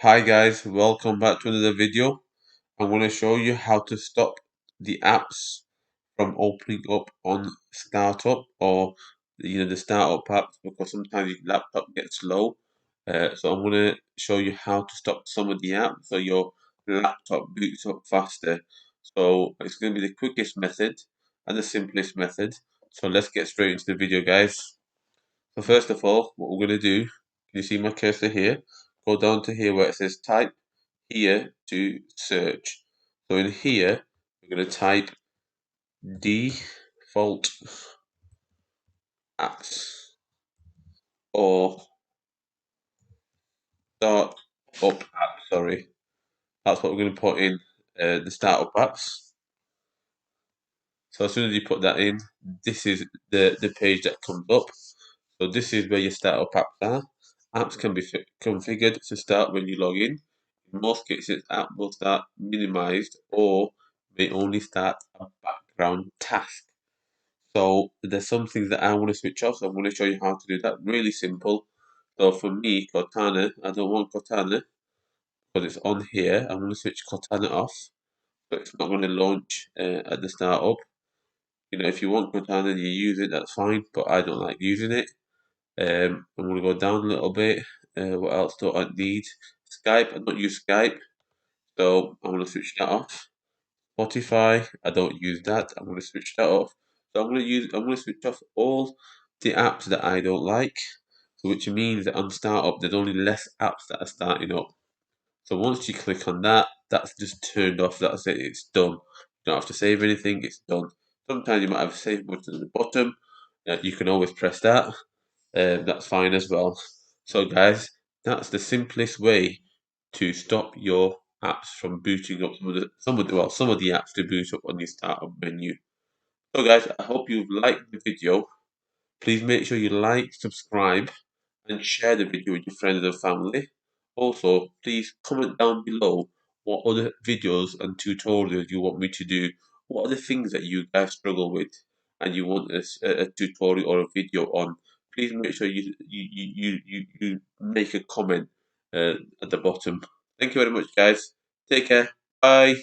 Hi guys, welcome back to another video. I'm going to show you how to stop the apps from opening up on startup or the startup apps because sometimes your laptop gets slow. So I'm going to show you how to stop some of the apps so your laptop boots up faster. So it's going to be the quickest method and the simplest method. So let's get straight into the video, guys. So first of all, what we're going to do, can you see my cursor here? Go down to here where it says type here to search. So in here, we're going to type default apps or start up app, sorry. That's what we're going to put in the startup apps. So as soon as you put that in, this is the page that comes up. So this is where your startup apps are. Apps can be configured to start when you log in. In most cases, app will start minimized or may only start a background task. So there's some things that I want to switch off. So I'm going to show you how to do that. Really simple. So for me, Cortana, I don't want Cortana because it's on here. I'm going to switch Cortana off. So it's not going to launch at the startup. If you want Cortana and you use it, that's fine. But I don't like using it. I'm going to go down a little bit. What else do I need? Skype. I don't use Skype. So I'm going to switch that off. Spotify, I don't use that. I'm going to switch that off. So I'm going to switch off all the apps that I don't like. So which means that on startup, there's only less apps that are starting up. So once you click on that, that's just turned off. That's it. It's done. You don't have to save anything. It's done. Sometimes you might have a save button at the bottom. You can always press that. That's fine as well. So guys, that's the simplest way to stop your apps from booting up some of the apps to boot up on your startup menu. So guys, I hope you've liked the video. Please make sure you like, subscribe, and share the video with your friends and family. Also, please comment down below what other videos and tutorials you want me to do. What are the things that you guys struggle with and you want a tutorial or a video on? Please make sure you make a comment at the bottom. Thank you very much, guys. Take care. Bye.